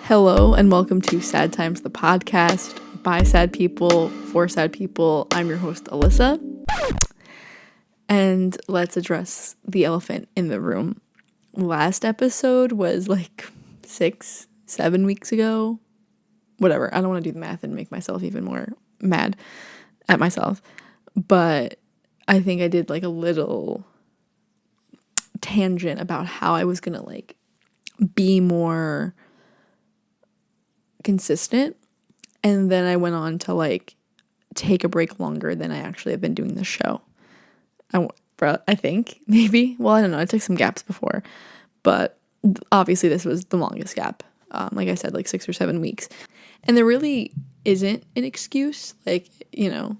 Hello and welcome to Sad Times, the podcast by sad people, for sad people. I'm your host, Alyssa. And let's address the elephant in the room. Last episode was like 6-7 weeks ago. Whatever. I don't want to do the math and make myself even more mad at myself. But I think I did like a little tangent about how I was going to like be more consistent, and then I went on to like take a break longer than I actually have been doing the show. I think maybe, well, I don't know, I took some gaps before, but obviously this was the longest gap. Like I said, like 6 or 7 weeks, and there really isn't an excuse. Like, you know,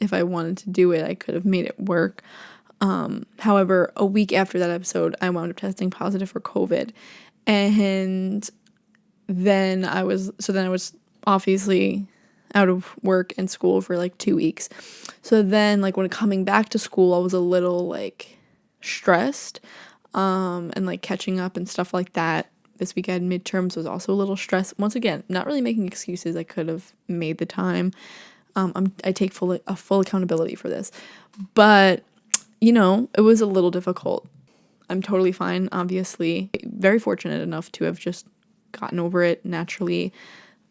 if I wanted to do it, I could have made it work. However, a week after that episode, I wound up testing positive for COVID, and then I was obviously out of work and school for like 2 weeks. So then like when coming back to school, I was a little like stressed, and like catching up and stuff like that. This week I had midterms, was also a little stressed. Once again, not really making excuses. I could have made the time. I take full accountability for this, but you know, it was a little difficult. I'm totally fine, obviously. Very fortunate enough to have just gotten over it naturally.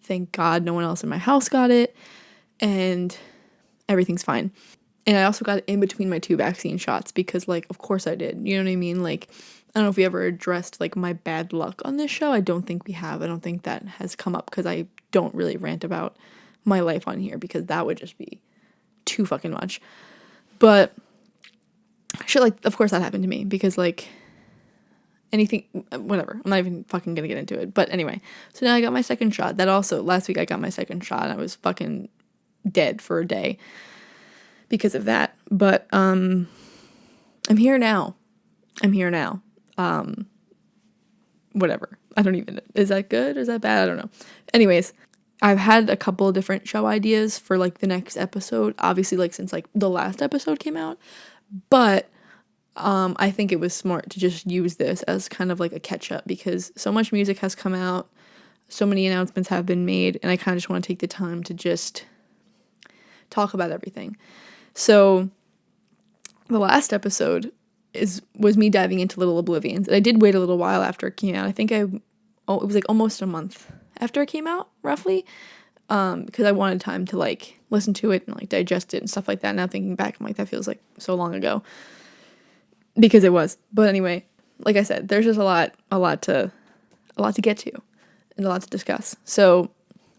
Thank God no one else in my house got it, and everything's fine. And I also got it in between my 2 vaccine shots because, like, of course I did. You know what I mean? Like, I don't know if we ever addressed, like, my bad luck on this show. I don't think we have. I don't think that has come up because I don't really rant about my life on here because that would just be too fucking much. But shit, like, of course that happened to me because, like, anything, whatever. I'm not even fucking gonna get into it. But anyway, so now I got my second shot. That also, last week I got my second shot. And I was fucking dead for a day because of that. But I'm here now. Whatever. I don't even, is that good? Is that bad? I don't know. Anyways, I've had a couple of different show ideas for like the next episode. Obviously, like since like the last episode came out. But I think it was smart to just use this as kind of like a catch-up because so much music has come out, so many announcements have been made, and I kind of just want to take the time to just talk about everything. So the last episode was me diving into Little Oblivions, and I did wait a little while after it came out. I think it was like almost a month after it came out, roughly, because I wanted time to like listen to it and like digest it and stuff like that. Now thinking back, I'm like, that feels like so long ago. Because it was. But anyway, like I said, there's just a lot to get to and a lot to discuss. So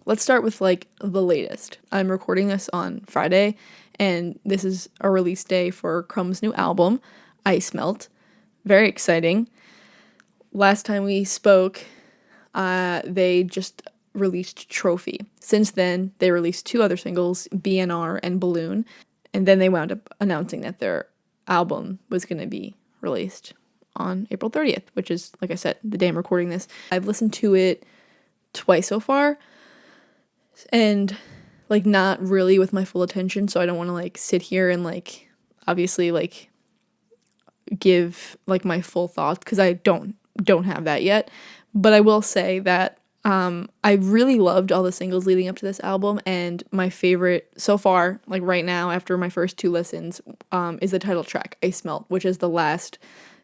let's start with like the latest. I'm recording this on Friday, and this is a release day for Crumb's new album, Ice Melt. Very exciting. Last time we spoke, they just released Trophy. Since then, they released 2 other singles, BNR and Balloon, and then they wound up announcing that their album was going to be released on April 30th, which is, like I said, the day I'm recording this. I've listened to it twice so far, and like not really with my full attention, so I don't want to like sit here and like obviously like give like my full thoughts because I don't have that yet. But I will say that I really loved all the singles leading up to this album, and my favorite so far, like right now after my first 2 listens, is the title track, Ice Melt, which is the last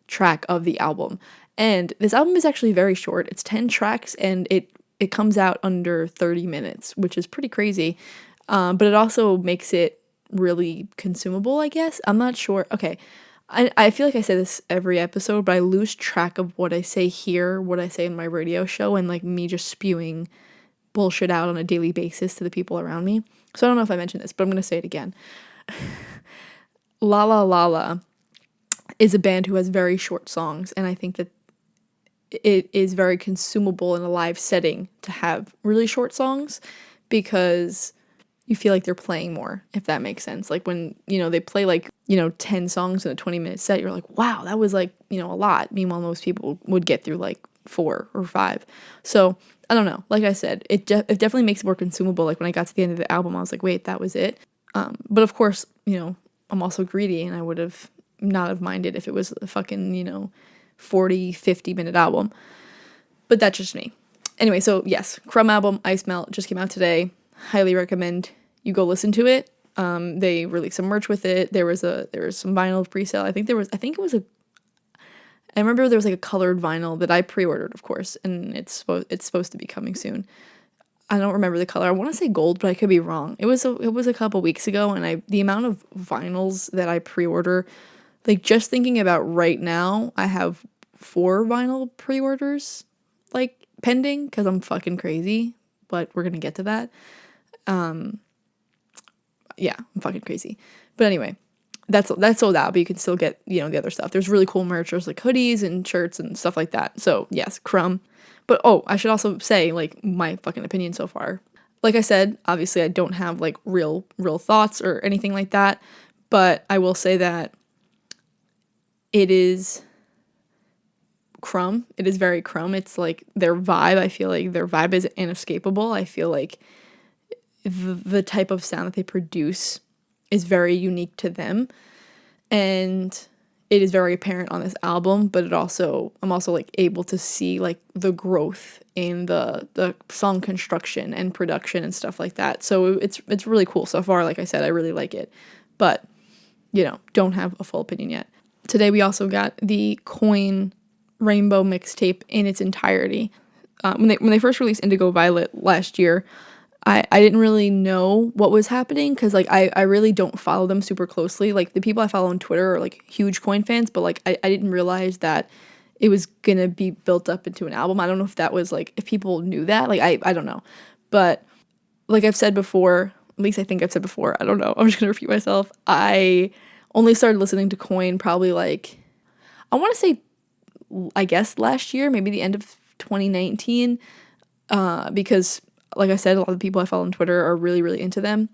track of the album. And this album is actually very short. It's 10 tracks, and it comes out under 30 minutes, which is pretty crazy. But it also makes it really consumable, I guess. I'm not sure. Okay. I feel like I say this every episode, but I lose track of what I say here, what I say in my radio show, and like me just spewing bullshit out on a daily basis to the people around me. So I don't know if I mentioned this, but I'm going to say it again. La La La La is a band who has very short songs, and I think that it is very consumable in a live setting to have really short songs because you feel like they're playing more, if that makes sense. Like when, you know, they play like, you know, 10 songs in a 20-minute set, you're like, wow, that was like, you know, a lot. Meanwhile, most people would get through like 4 or 5. So I don't know. Like I said, it definitely makes it more consumable. Like when I got to the end of the album, I was like, wait, that was it. But of course, you know, I'm also greedy, and I would have not have minded if it was a fucking, you know, 40, 50-minute album. But that's just me. Anyway, so yes, Crumb album, Ice Melt, just came out today. Highly recommend you go listen to it. They released some merch with it. There was some vinyl pre-sale. I think it was I remember there was like a colored vinyl that I pre-ordered, of course, and it's supposed to be coming soon. I don't remember the color. I want to say gold, but I could be wrong. It was a couple weeks ago, and the amount of vinyls that I pre-order, like just thinking about right now, I have 4 vinyl pre-orders like pending because I'm fucking crazy, but we're gonna get to that. Yeah, I'm fucking crazy. But anyway, that's sold out, but you can still get, the other stuff. There's really cool merch. There's like hoodies and shirts and stuff like that. So yes, Crumb. But I should also say like my fucking opinion so far. Like I said, obviously I don't have like real thoughts or anything like that, but I will say that it is Crumb. It is very Crumb. It's like their vibe. I feel like their vibe is inescapable. I feel like the type of sound that they produce is very unique to them, and it is very apparent on this album. But I'm also like able to see like the growth in the song construction and production and stuff like that. So it's really cool so far. Like I said, I really like it, but don't have a full opinion yet. Today we also got the Coin Rainbow mixtape in its entirety. When they first released Indigo Violet last year, I didn't really know what was happening because like I really don't follow them super closely. Like the people I follow on Twitter are like huge Coin fans, but like I didn't realize that it was gonna be built up into an album. I don't know if that was like if people knew that. Like I don't know. But like I've said before, at least I think I've said before, I don't know. I'm just gonna repeat myself. I only started listening to Coin probably like I wanna say I guess last year, maybe the end of 2019, because like I said, a lot of the people I follow on Twitter are really, really into them,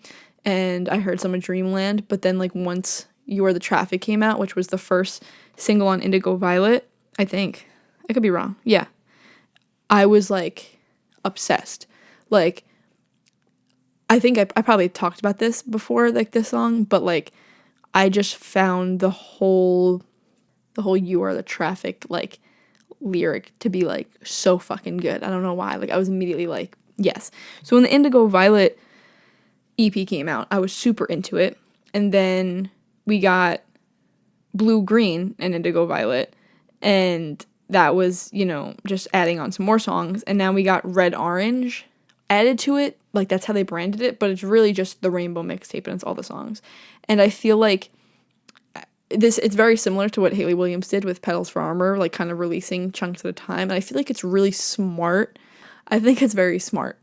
and I heard some of Dreamland, but then like once You Are the Traffic came out, which was the first single on Indigo Violet, I think, I could be wrong, yeah, I was like obsessed. Like I think I probably talked about this before, like this song, but like I just found the whole You Are the Traffic like lyric to be like so fucking good. I don't know why. Like I was immediately like, yes. So when the Indigo Violet EP came out, I was super into it. And then we got Blue Green and Indigo Violet, and that was, just adding on some more songs. And now we got Red Orange added to it. Like that's how they branded it, but it's really just the Rainbow mixtape and it's all the songs. And I feel like it's very similar to what Hayley Williams did with Petals for Armor, like kind of releasing chunks at a time. And I feel like it's really smart. I think it's very smart.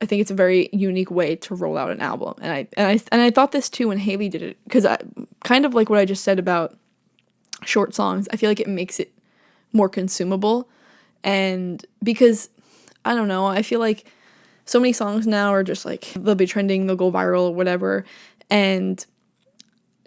I think it's a very unique way to roll out an album. And I thought this too when Hayley did it, because I kind of like what I just said about short songs. I feel like it makes it more consumable. And because I don't know, I feel like so many songs now are just like they'll be trending, they'll go viral or whatever, and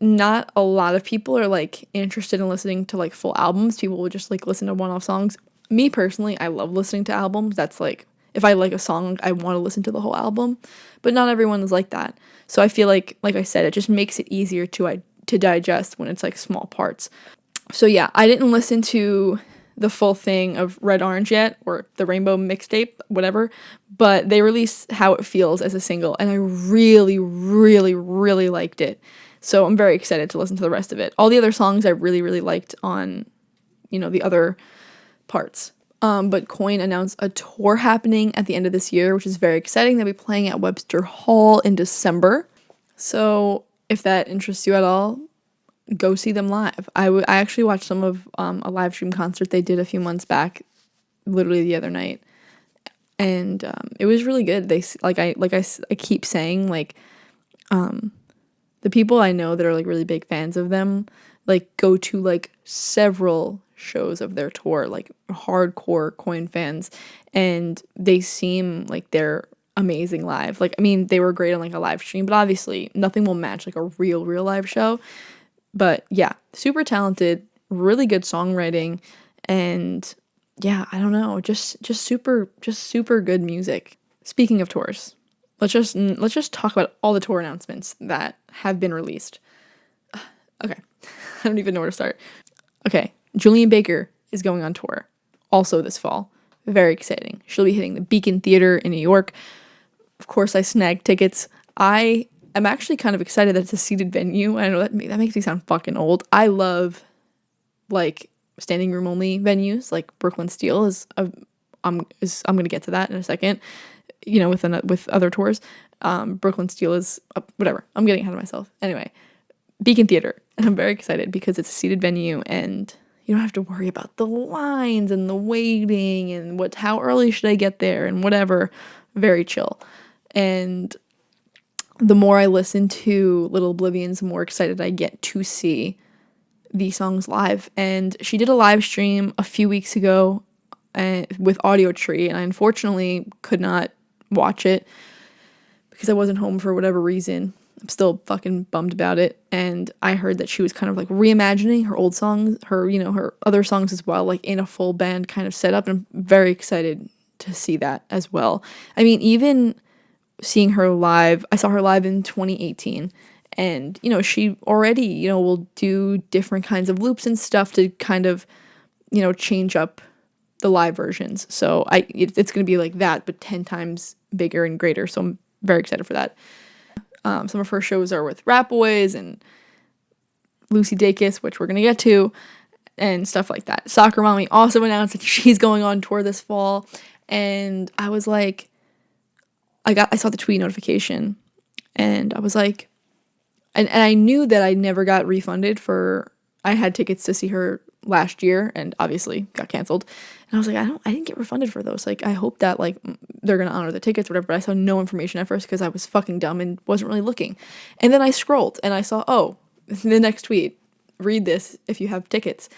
not a lot of people are like interested in listening to like full albums. People will just like listen to one-off songs. Me personally, I love listening to albums. That's like if I like a song, I want to listen to the whole album, but not everyone is like that. So I feel like I said, it just makes it easier to digest when it's like small parts. So yeah, I didn't listen to the full thing of Red Orange yet, or the Rainbow mixtape, whatever, but they released How It Feels as a single, and I really, really, really liked it. So I'm very excited to listen to the rest of it. All the other songs I really, really liked on, the other parts. But Coin announced a tour happening at the end of this year, which is very exciting. They'll be playing at Webster Hall in December. So if that interests you at all, go see them live. I actually watched some of a live stream concert they did a few months back, literally the other night, and it was really good. They I keep saying like the people I know that are like really big fans of them like go to like several shows of their tour, like hardcore Coin fans, and they seem like they're amazing live. Like I mean, they were great on like a live stream, but obviously nothing will match like a real live show. But yeah, super talented, really good songwriting, and yeah, I don't know, just super good music. Speaking of tours, let's just talk about all the tour announcements that have been released. Okay, I don't even know where to start. Okay, Julian Baker is going on tour, also this fall. Very exciting. She'll be hitting the Beacon Theater in New York. Of course, I snagged tickets. I am actually kind of excited that it's a seated venue. I know that makes me sound fucking old. I love like standing room only venues. Like Brooklyn Steel I'm gonna get to that in a second. You know, with other tours, Brooklyn Steel is whatever. I'm getting ahead of myself. Anyway, Beacon Theater, and I'm very excited because it's a seated venue and you don't have to worry about the lines and the waiting and how early should I get there and whatever. Very chill. And the more I listen to Little Oblivions, the more excited I get to see these songs live. And she did a live stream a few weeks ago with Audiotree, and I unfortunately could not watch it because I wasn't home for whatever reason. I'm still fucking bummed about it. And I heard that she was kind of like reimagining her old songs, her other songs as well, like in a full band kind of setup. And I'm very excited to see that as well. I mean, even seeing her live, I saw her live in 2018. And, she already, will do different kinds of loops and stuff to kind of, change up the live versions. So it's going to be like that, but 10 times bigger and greater. So I'm very excited for that. Some of her shows are with Rat Boys and Lucy Dacus, which we're going to get to, and stuff like that. Soccer Mommy also announced that she's going on tour this fall. And I was like, I saw the tweet notification and I was like, and I knew that I never got refunded I had tickets to see her last year and obviously got canceled. And I was like, I didn't get refunded for those. Like, I hope that like they're going to honor the tickets or whatever, but I saw no information at first because I was fucking dumb and wasn't really looking. And then I scrolled and I saw, oh, the next tweet, read this if you have tickets.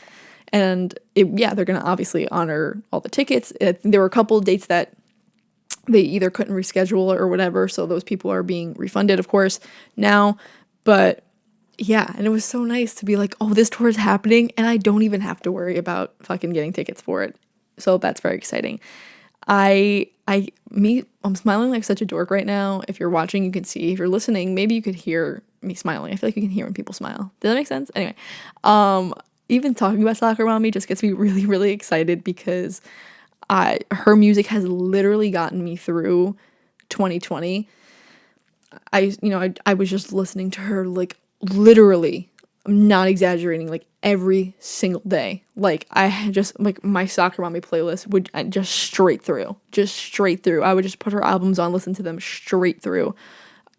And they're going to obviously honor all the tickets. There were a couple of dates that they either couldn't reschedule or whatever. So those people are being refunded, of course, now. But yeah, and it was so nice to be like, oh, this tour is happening and I don't even have to worry about fucking getting tickets for it. So that's very exciting. I'm smiling like such a dork right now. If you're watching, you can see. If you're listening, maybe you could hear me smiling. I feel like you can hear when people smile. Does that make sense? Anyway, even talking about Soccer Mommy just gets me really, really excited because her music has literally gotten me through 2020. I was just listening to her like literally, I'm not exaggerating, like every single day. Like I had just like my Soccer Mommy playlist would just straight through. I would just put her albums on, listen to them straight through.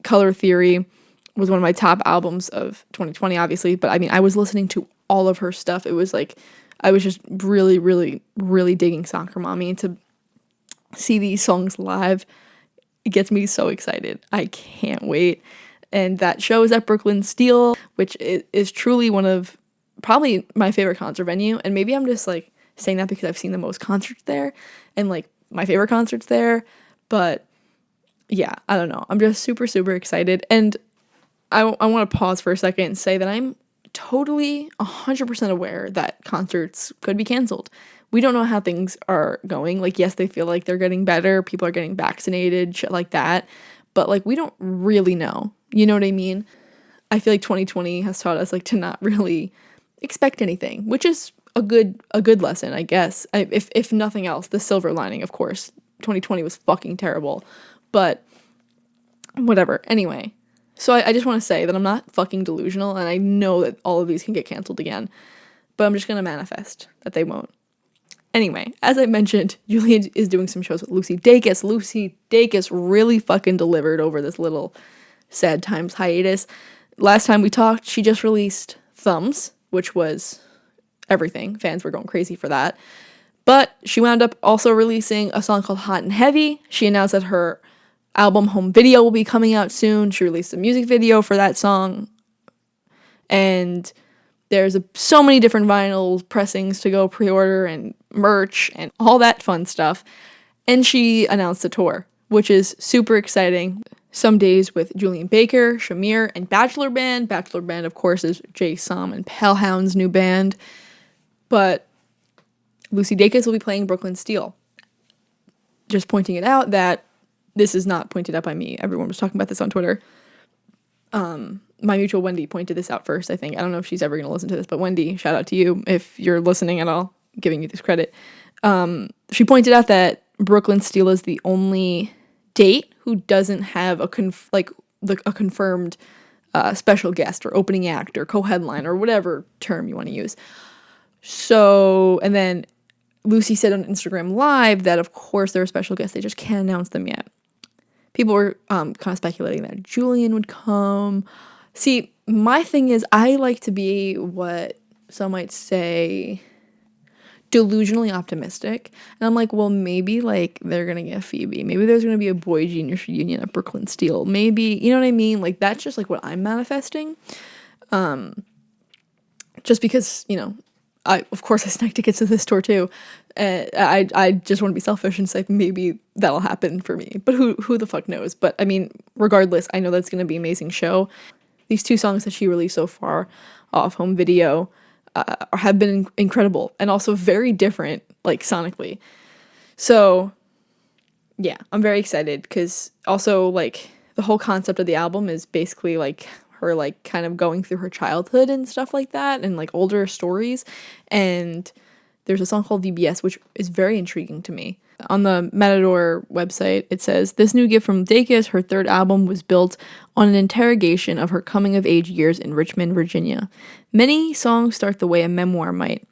Color Theory was one of my top albums of 2020, obviously, but I mean, I was listening to all of her stuff. It was like I was just really, really, really digging Soccer Mommy, and to see these songs live, it gets me so excited. I can't wait. And that show is at Brooklyn Steel, which is truly one of probably my favorite concert venue. And maybe I'm just like saying that because I've seen the most concerts there and like my favorite concerts there. But yeah, I don't know. I'm just super, super excited. And I want to pause for a second and say that I'm totally 100% aware that concerts could be canceled. We don't know how things are going. Like, yes, they feel like they're getting better. People are getting vaccinated, shit like that. But like, we don't really know. You know what I mean? I feel like 2020 has taught us like to not really expect anything, which is a good lesson, I guess. If nothing else, the silver lining, of course. 2020 was fucking terrible, but whatever. Anyway, so I just want to say that I'm not fucking delusional, and I know that all of these can get canceled again, but I'm just gonna manifest that they won't. Anyway, as I mentioned, Julia is doing some shows with Lucy Dacus. Lucy Dacus really fucking delivered over this little sad times hiatus. Last time we talked, she just released Thumbs, which was everything. Fans were going crazy for that. But she wound up also releasing a song called Hot and Heavy. She announced that her album Home Video will be coming out soon. She released a music video for that song. And there's so many different vinyl pressings to go pre-order and merch and all that fun stuff. And she announced a tour, which is super exciting. Some days with Julian Baker, Shamir, and Bachelor Band. Bachelor Band, of course, is Jay Som and Palehound's new band. But Lucy Dacus will be playing Brooklyn Steel. Just pointing it out that this is not pointed out by me. Everyone was talking about this on Twitter. My mutual Wendy pointed this out first, I think. I don't know if she's ever going to listen to this, but Wendy, shout out to you if you're listening at all, giving you this credit. She pointed out that Brooklyn Steel is the only date who doesn't have a confirmed special guest or opening act or co-headline or whatever term you want to use. So, and then Lucy said on Instagram Live that of course they're a special guest, they just can't announce them yet. People were kind of speculating that Julian would come. See, my thing is I like to be what some might say delusionally optimistic, and I'm like, well, maybe like they're gonna get Phoebe, maybe there's gonna be a boy genius reunion at Brooklyn Steel, maybe, you know what I mean, like that's just like what I'm manifesting, just because, you know, I snag tickets to this tour too. I just want to be selfish and say maybe that'll happen for me, but who the fuck knows. But I mean, regardless, I know that's gonna be an amazing show. These 2 songs that she released so far off home video have been incredible and also very different, like sonically. So yeah, I'm very excited because also like the whole concept of the album is basically like her like kind of going through her childhood and stuff like that and like older stories. And there's a song called VBS, which is very intriguing to me. On the Matador website, it says, this new gift from Dacus, her 3rd album, was built on an interrogation of her coming-of-age years in Richmond, Virginia. Many songs start the way a memoir might.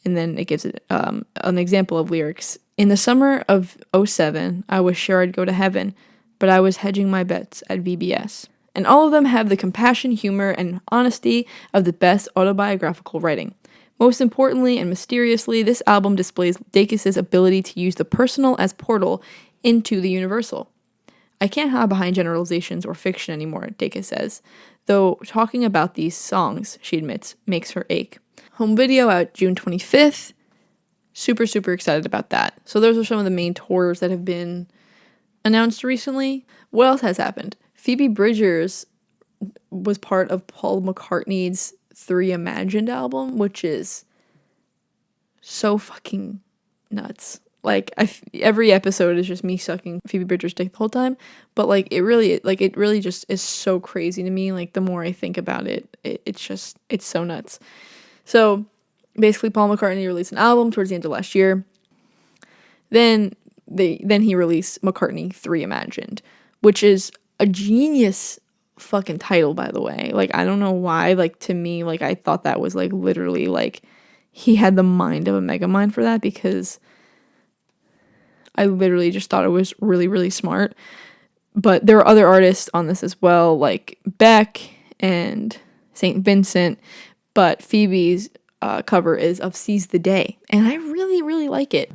And then it gives it an example of lyrics. In the summer of '07, I was sure I'd go to heaven, but I was hedging my bets at VBS. And all of them have the compassion, humor, and honesty of the best autobiographical writing. Most importantly and mysteriously, this album displays Dacus' ability to use the personal as portal into the universal. I can't hide behind generalizations or fiction anymore, Dacus says, though talking about these songs, she admits, makes her ache. Home video out June 25th. Super, super excited about that. So those are some of the main tours that have been announced recently. What else has happened? Phoebe Bridgers was part of Paul McCartney's 3 Imagined album, which is so fucking nuts. Like every episode is just me sucking Phoebe Bridgers' dick the whole time, but like it really just is so crazy to me. Like the more I think about it, it's so nuts. So basically, Paul McCartney released an album towards the end of last year. Then he released McCartney 3 Imagined, which is a genius fucking title, by the way. Like I don't know why, like to me, like I thought that was like literally like he had the mind of a Megamind for that, because I literally just thought it was really, really smart. But there are other artists on this as well, like Beck and St. Vincent, but Phoebe's cover is of Seize the Day, and I really, really like it.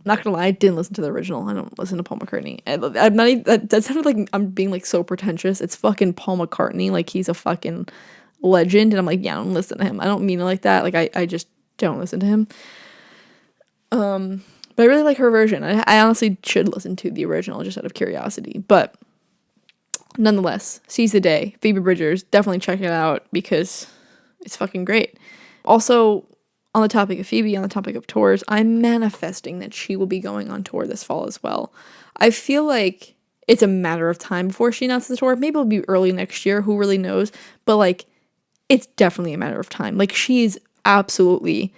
Not gonna lie, I didn't listen to the original. I don't listen to Paul McCartney. I'm not even, that sounded like I'm being like so pretentious. It's fucking Paul McCartney, like he's a fucking legend, and I'm like, yeah, I don't listen to him. I don't mean it like that. Like I just don't listen to him. But I really like her version. I honestly should listen to the original just out of curiosity. But nonetheless, Seize the Day, Phoebe Bridgers, definitely check it out because it's fucking great. Also, on the topic of Phoebe, on the topic of tours, I'm manifesting that she will be going on tour this fall as well. I feel like it's a matter of time before she announces the tour. Maybe it'll be early next year, who really knows? But like, it's definitely a matter of time. Like, she's absolutely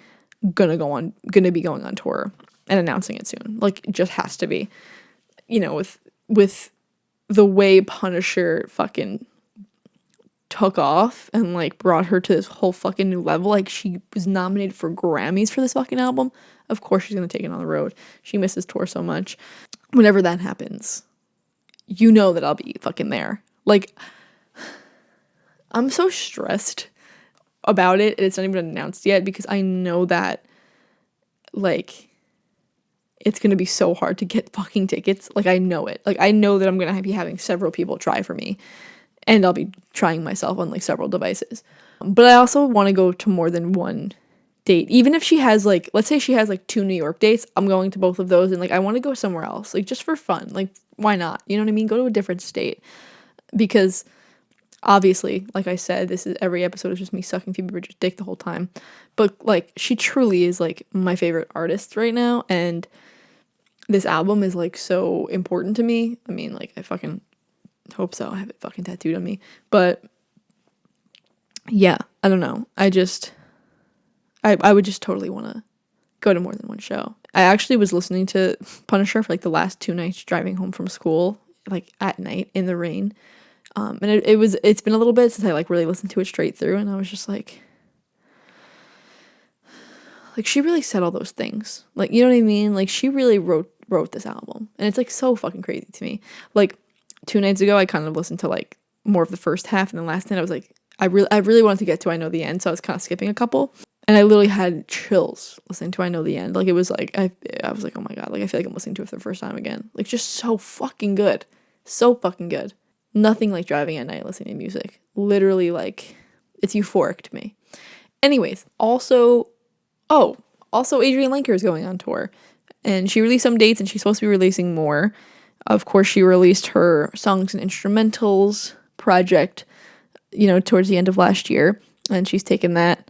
gonna be going on tour and announcing it soon. Like, it just has to be. You know, with the way Punisher fucking took off and like brought her to this whole fucking new level. Like, she was nominated for Grammys for this fucking album. Of course she's gonna take it on the road. She misses tour so much. Whenever that happens, you know that I'll be fucking there. Like, I'm so stressed about it, and it's not even announced yet, because I know that like it's gonna be so hard to get fucking tickets. Like, I know it. Like, I know that I'm gonna be having several people try for me, and I'll be trying myself on like several devices. But I also want to go to more than one date. Even if she has like, let's say she has like 2 New York dates, I'm going to both of those, and like I want to go somewhere else, like just for fun. Like, why not? You know what I mean? Go to a different state. Because obviously, like I said, this is every episode is just me sucking Phoebe Bridgers' dick the whole time. But like, she truly is like my favorite artist right now, and this album is like so important to me. I mean, like, I fucking hope so. I have it fucking tattooed on me. But yeah, I don't know. I would just totally want to go to more than one show. I actually was listening to Punisher for like the last 2 nights driving home from school, like at night in the rain. And it's been a little bit since I like really listened to it straight through, and I was just like she really said all those things. Like, you know what I mean? Like, she really wrote this album, and it's like so fucking crazy to me. Like 2 nights ago, I kind of listened to like more of the first half, and then last night I was like, I really wanted to get to I Know the End, so I was kind of skipping a couple, and I literally had chills listening to I Know the End. Like, it was like I was like, oh my god, like I feel like I'm listening to it for the first time again. Like, just so fucking good, so fucking good. Nothing like driving at night listening to music. Literally, like, it's euphoric to me. Anyways, also Adrienne Lenker is going on tour, and she released some dates, and she's supposed to be releasing more. Of course, she released her songs and instrumentals project, towards the end of last year, and she's taken that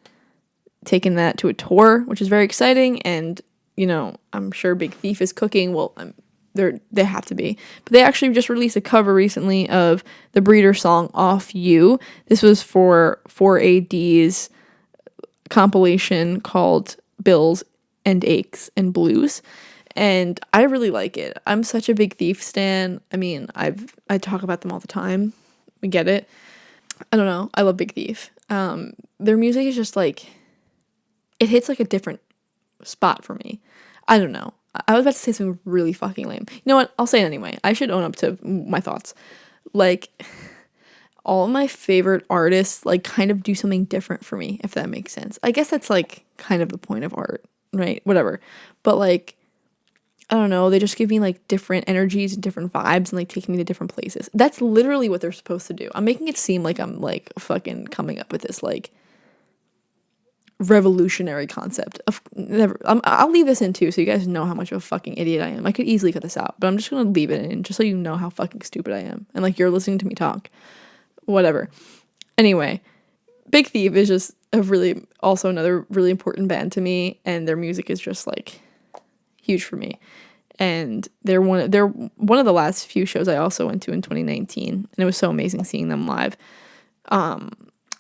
to a tour, which is very exciting. And I'm sure Big Thief is cooking. Well, they have to be, but they actually just released a cover recently of the Breeder song "Off You." This was for 4AD's compilation called Bills and Aches and Blues, and I really like it. I'm such a Big Thief stan. I mean, I talk about them all the time. We get it. I don't know. I love Big Thief. Their music is just like, it hits like a different spot for me. I don't know. I was about to say something really fucking lame. You know what? I'll say it anyway. I should own up to my thoughts. Like, all of my favorite artists like kind of do something different for me, if that makes sense. I guess that's like kind of the point of art, right? Whatever. But like, I don't know, they just give me like different energies and different vibes and like take me to different places. That's literally what they're supposed to do. I'm making it seem like I'm like fucking coming up with this like revolutionary concept of never. I'll leave this in too, so you guys know how much of a fucking idiot I am. I could easily cut this out, but I'm just gonna leave it in just so you know how fucking stupid I am, and like you're listening to me talk. Whatever. Anyway, Big Thief is just also another really important band to me, and their music is just like huge for me. And they're one of the last few shows I also went to in 2019, and it was so amazing seeing them live. I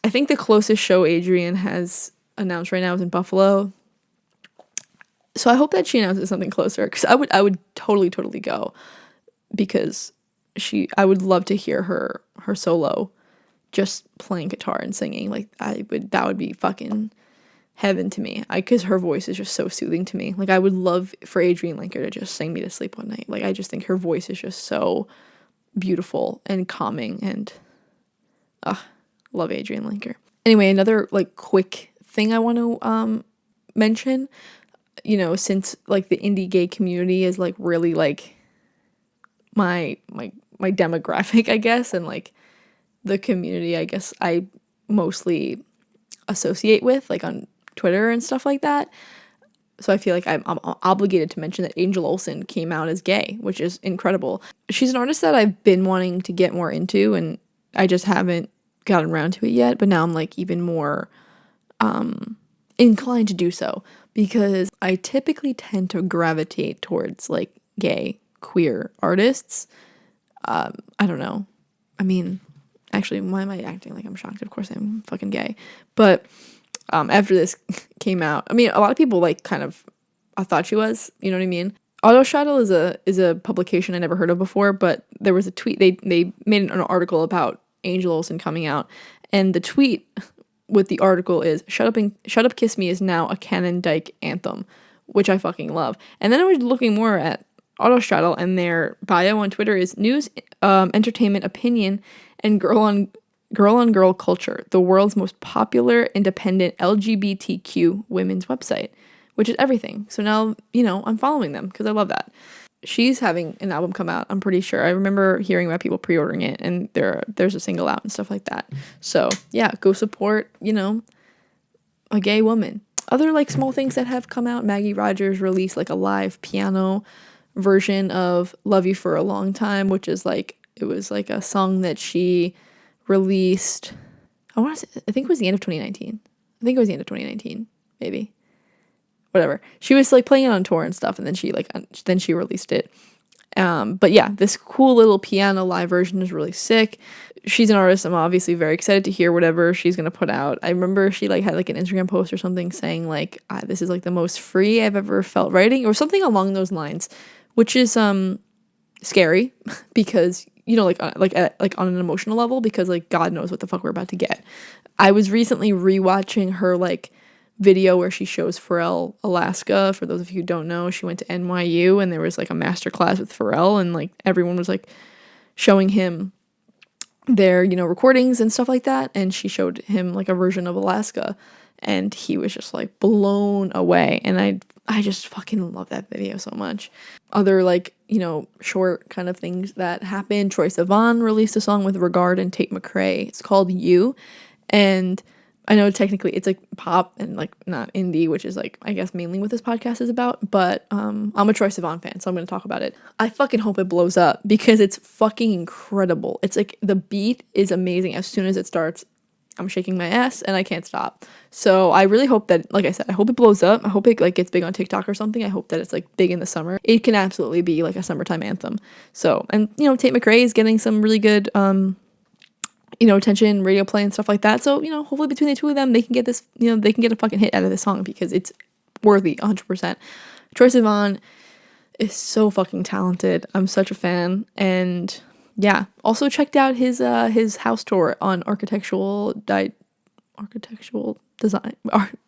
think the closest show Adrienne has announced right now is in Buffalo. So I hope that she announces something closer, because I would totally go, because I would love to hear her solo, just playing guitar and singing. Like, that would be fucking heaven to me. Because her voice is just so soothing to me. Like, I would love for Adrienne Lenker to just sing me to sleep one night. Like, I just think her voice is just so beautiful and calming, and love Adrienne Lenker. Anyway, another like quick thing I want to mention, since like the indie gay community is like really like my demographic, I guess, and like the community I guess I mostly associate with, like on Twitter and stuff like that. So I feel like I'm obligated to mention that Angel Olsen came out as gay, which is incredible. She's an artist that I've been wanting to get more into, and I just haven't gotten around to it yet. But now I'm like even more inclined to do so, because I typically tend to gravitate towards like gay, queer artists. I don't know. I mean, actually, why am I acting like I'm shocked? Of course I'm fucking gay. But after this came out, I mean, a lot of people like kind of, I thought she was, you know what I mean? Autostraddle is a publication I never heard of before, but there was a tweet, they made an article about Angel Olsen coming out, and the tweet with the article is, Shut Up Kiss Me is now a Canon Dyke anthem, which I fucking love. And then I was looking more at Autostraddle, and their bio on Twitter is news, entertainment, opinion, and girl on girl culture, the world's most popular independent LGBTQ women's website, which is everything. So now, I'm following them because I love that. She's having an album come out, I'm pretty sure. I remember hearing about people pre-ordering it, and there's a single out and stuff like that. So yeah, go support, a gay woman. Other like small things that have come out, Maggie Rogers released like a live piano version of Love You for a Long Time, which is like, it was like a song that she released, I think it was the end of 2019. I think it was the end of 2019, maybe. Whatever. She was like playing it on tour and stuff, and then she released it. But yeah, this cool little piano live version is really sick. She's an artist. I'm obviously very excited to hear whatever she's gonna put out. I remember she like had like an Instagram post or something saying like this is like the most free I've ever felt writing or something along those lines, which is scary because you know like on an emotional level because like God knows what the fuck we're about to get. I was recently rewatching her like video where she shows Pharrell Alaska. For those of you who don't know, she went to NYU and there was like a master class with Pharrell and like everyone was like showing him their, you know, recordings and stuff like that. And she showed him like a version of Alaska and he was just like blown away. And I just fucking love that video so much. Other like, you know, short kind of things that happened. Troye Sivan released a song with Regard and Tate McRae. It's called You. And I know technically it's like pop and like not indie, which is like I guess mainly what this podcast is about, but I'm a Troye Sivan fan, so I'm gonna talk about it. I fucking hope it blows up because it's fucking incredible. It's like the beat is amazing. As soon as it starts, I'm shaking my ass and I can't stop. So I really hope that, like I said, I hope it blows up. I hope it like gets big on TikTok or something. I hope that it's like big in the summer. It can absolutely be like a summertime anthem. So, and you know, Tate McRae is getting some really good you know, attention, radio play and stuff like that. So, you know, hopefully between the two of them, they can get this, you know, they can get a fucking hit out of this song because it's worthy 100%. Troye Sivan is so fucking talented. I'm such a fan. And yeah, also checked out his house tour on architectural design.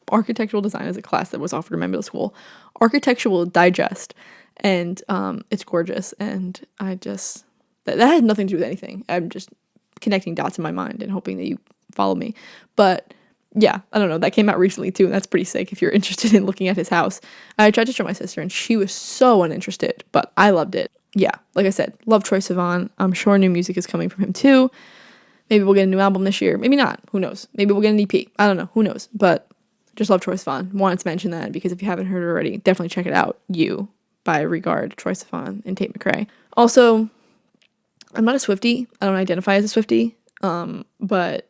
Architectural design is a class that was offered in my middle school. Architectural Digest. And it's gorgeous. And I just, that had nothing to do with anything. I'm just connecting dots in my mind and hoping that you follow me. But yeah, I don't know. That came out recently too, and that's pretty sick if you're interested in looking at his house. I tried to show my sister, and she was so uninterested, but I loved it. Yeah, like I said, love Troye Sivan. I'm sure new music is coming from him too. Maybe we'll get a new album this year. Maybe not. Who knows? Maybe we'll get an EP. I don't know. Who knows? But just love Troye Sivan. Wanted to mention that because if you haven't heard it already, definitely check it out. You by Regard, Troye Sivan, and Tate McRae. Also, I'm not a Swiftie. I don't identify as a Swiftie. But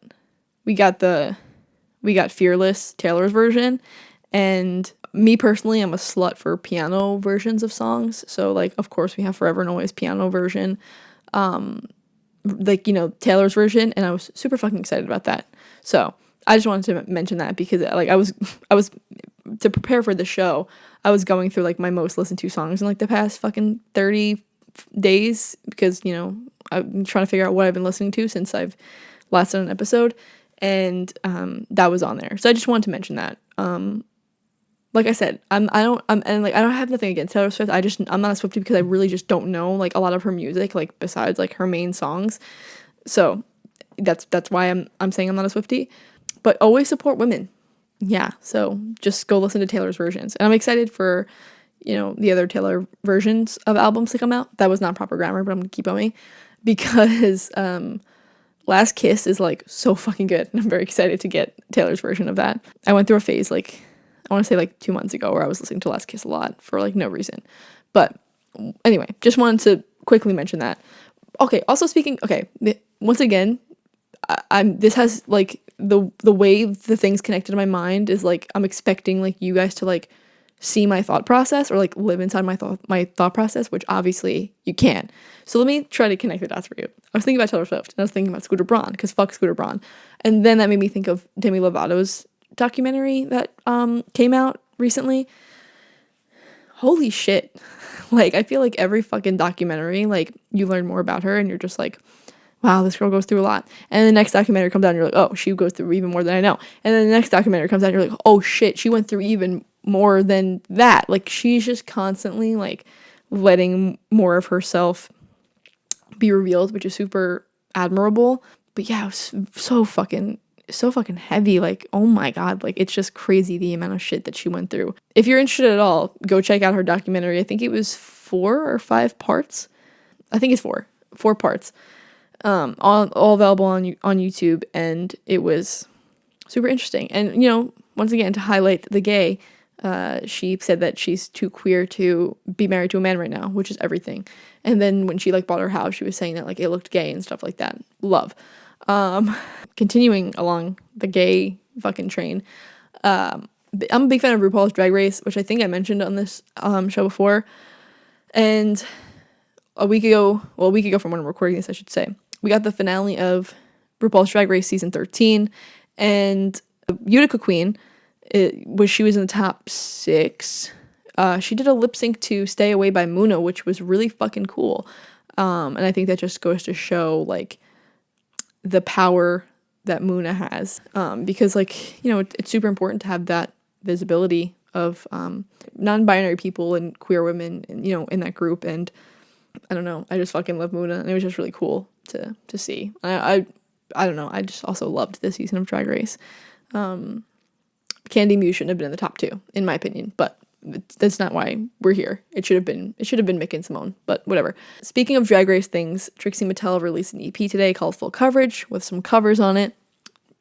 we got Fearless, Taylor's version. And me personally, I'm a slut for piano versions of songs. So like, of course we have Forever and Always piano version. Like, you know, Taylor's version. And I was super fucking excited about that. So I just wanted to mention that because like I was to prepare for the show, I was going through like my most listened to songs in like the past fucking 30 days because, you know, I'm trying to figure out what I've been listening to since I've last done an episode, and that was on there. So I just wanted to mention that. Like I said, I don't have nothing against Taylor Swift. I'm not a Swiftie because I really just don't know like a lot of her music, like besides like her main songs. So that's why I'm saying I'm not a Swiftie. But always support women. Yeah. So just go listen to Taylor's versions, and I'm excited for, you know, the other Taylor versions of albums to come out. That was not proper grammar, but I'm gonna keep going because Last Kiss is like so fucking good, and I'm very excited to get Taylor's version of that. I went through a phase like I want to say like 2 months ago where I was listening to Last Kiss a lot for like no reason. But anyway, just wanted to quickly mention that. Okay, also speaking, okay, once again, I'm this has like the way the things connected to my mind is like I'm expecting like you guys to like see my thought process or like live inside my thought process, which obviously you can. So let me try to connect the dots for you. I was thinking about Taylor Swift and I was thinking about Scooter Braun because fuck Scooter Braun. And then that made me think of Demi Lovato's documentary that came out recently. Holy shit. Like I feel like every fucking documentary, like you learn more about her and you're just like, wow, this girl goes through a lot. And the next documentary comes out and you're like, oh, she goes through even more than I know. And then the next documentary comes out and you're like, oh shit, she went through even more than that. Like she's just constantly like letting more of herself be revealed, which is super admirable. But yeah, it was so fucking heavy. Like, oh my god, like it's just crazy the amount of shit that she went through. If you're interested at all, go check out her documentary. I think it was 4 or 5 parts. I think it's 4 parts. All available on YouTube, and it was super interesting. And you know, once again, to highlight the gay, she said that she's too queer to be married to a man right now, which is everything. And then when she like bought her house, she was saying that like it looked gay and stuff like that. Love. Continuing along the gay fucking train, I'm a big fan of RuPaul's Drag Race, which I think I mentioned on this show before. And a week ago from when I'm recording this, I should say, we got the finale of RuPaul's Drag Race season 13, and Utica Queen, she was in the top 6. She did a lip sync to Stay Away by Muna, which was really fucking cool. And I think that just goes to show like the power that Muna has. Because like, you know, it's super important to have that visibility of non-binary people and queer women, you know, in that group. And I don't know, I just fucking love Muna, and it was just really cool to see. I don't know, I just also loved this season of Drag Race. Candy Muse shouldn't have been in the top 2, in my opinion, but that's not why we're here. It should have been Mick and Simone, but whatever. Speaking of Drag Race things, Trixie Mattel released an EP today called Full Coverage with some covers on it.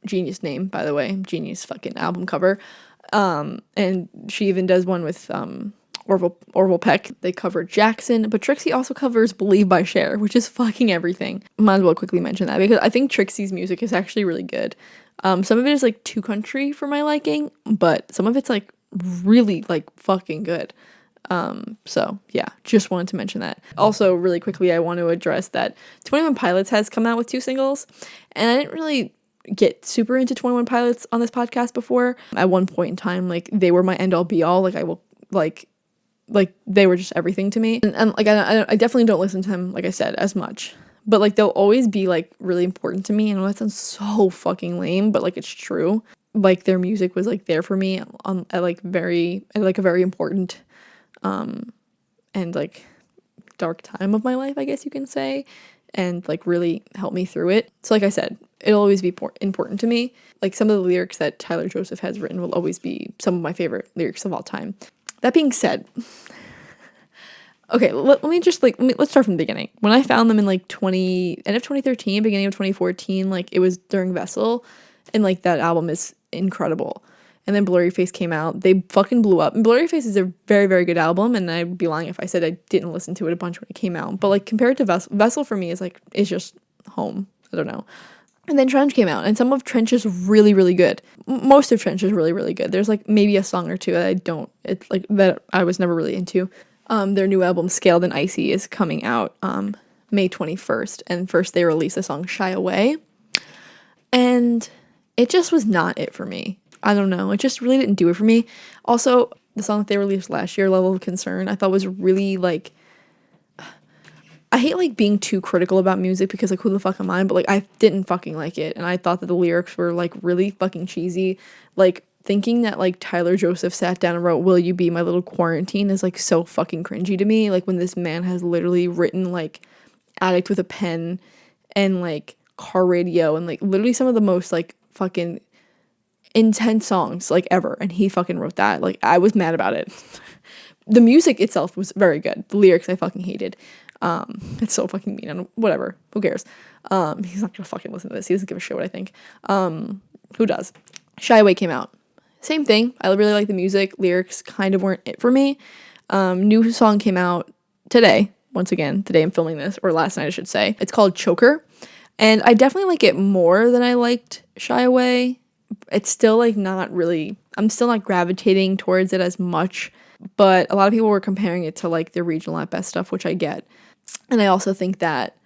Genius name, by the way. Genius fucking album cover. And she even does one with Orville Peck. They cover Jackson, but Trixie also covers Believe by Cher, which is fucking everything. Might as well quickly mention that because I think Trixie's music is actually really good. Some of it is like too country for my liking, but some of it's like really like fucking good. So yeah, just wanted to mention that. Also, really quickly, I want to address that 21 Pilots has come out with 2 singles, and I didn't really get super into 21 Pilots on this podcast before. At one point in time, like they were my end all be all. Like I will like they were just everything to me, and like I definitely don't listen to them, like I said, as much. But like they'll always be like really important to me. I know that sounds so fucking lame, but like it's true. Like their music was like there for me at a very important and like dark time of my life, I guess you can say, and like really helped me through it. So like I said, it'll always be important to me. Like some of the lyrics that Tyler Joseph has written will always be some of my favorite lyrics of all time. That being said, okay, let's start from the beginning. When I found them in like end of 2013, beginning of 2014, like it was during Vessel, and like that album is incredible. And then Blurryface came out. They fucking blew up. And Blurryface is a very, very good album, and I'd be lying if I said I didn't listen to it a bunch when it came out. But like compared to Vessel for me is just home. I don't know. And then Trench came out, and some of Trench is really, really good. Most of Trench is really, really good. There's like maybe a song or two that I was never really into. Their new album, Scaled and Icy, is coming out May 21st. And first they released the song Shy Away. And it just was not it for me. I don't know. It just really didn't do it for me. Also, the song that they released last year, Level of Concern, I thought was really like... I hate like being too critical about music because like who the fuck am I? But like I didn't fucking like it. And I thought that the lyrics were like really fucking cheesy. Like thinking that like Tyler Joseph sat down and wrote Will You Be My Little Quarantine is like so fucking cringy to me. Like when this man has literally written like Addict with a Pen and like Car Radio and like literally some of the most like fucking intense songs like ever, and he fucking wrote that. Like I was mad about it. The music itself was very good. The lyrics I fucking hated. It's so fucking mean. I don't, whatever. Who cares? He's not gonna fucking listen to this. He doesn't give a shit what I think. Who does? Shy Away came out. Same thing. I really like the music. Lyrics kind of weren't it for me. New song came out today. Once again, today I'm filming this, or last night I should say. It's called Choker. And I definitely like it more than I liked Shy Away. It's still like not really, I'm still not gravitating towards it as much, but a lot of people were comparing it to like the Regional at Best stuff, which I get. And I also think that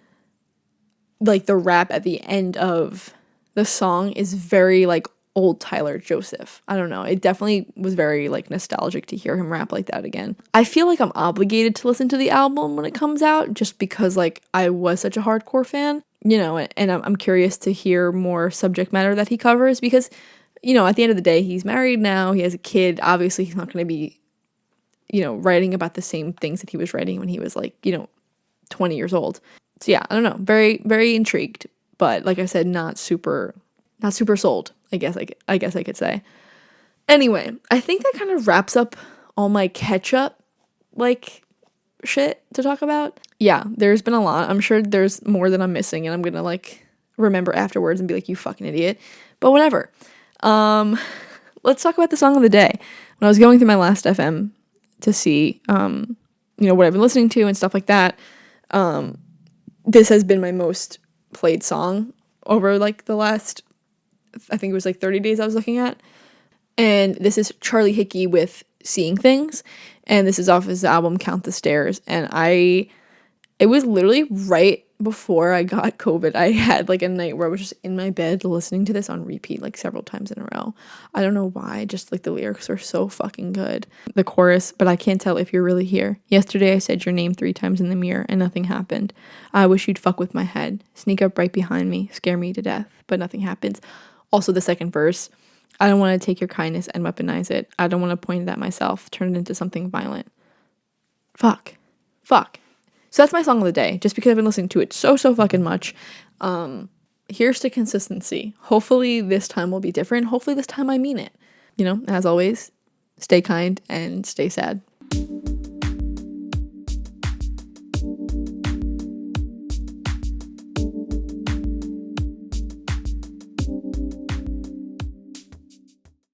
like the rap at the end of the song is very like old Tyler Joseph. I don't know. It definitely was very like nostalgic to hear him rap like that again. I feel like I'm obligated to listen to the album when it comes out just because like I was such a hardcore fan, you know, and I'm curious to hear more subject matter that he covers because, you know, at the end of the day, he's married now, he has a kid. Obviously, he's not going to be, you know, writing about the same things that he was writing when he was like, you know, 20 years old. So yeah, I don't know. Very, very intrigued, but like I said, not super sold, I guess I could say. Anyway, I think that kind of wraps up all my catch-up, like, shit to talk about. Yeah, there's been a lot. I'm sure there's more that I'm missing, and I'm gonna, like, remember afterwards and be like, you fucking idiot. But whatever. Let's talk about the song of the day. When I was going through my last FM to see, you know, what I've been listening to and stuff like that, this has been my most played song over, like, the last, I think it was like 30 days I was looking at. And this is Charlie Hickey with Seeing Things. And this is off his album Count the Stairs. And I It was literally right before I got COVID. I had like a night where I was just in my bed listening to this on repeat like several times in a row. I don't know why, just like the lyrics are so fucking good. The chorus, but I can't tell if you're really here. Yesterday I said your name 3 times in the mirror and nothing happened. I wish you'd fuck with my head. Sneak up right behind me, scare me to death, but nothing happens. Also the second verse. I don't want to take your kindness and weaponize it. I don't want to point it at myself, turn it into something violent. Fuck. Fuck. So that's my song of the day, just because I've been listening to it so fucking much. Here's to consistency. Hopefully this time will be different. Hopefully this time I mean it. You know, as always, stay kind and stay sad.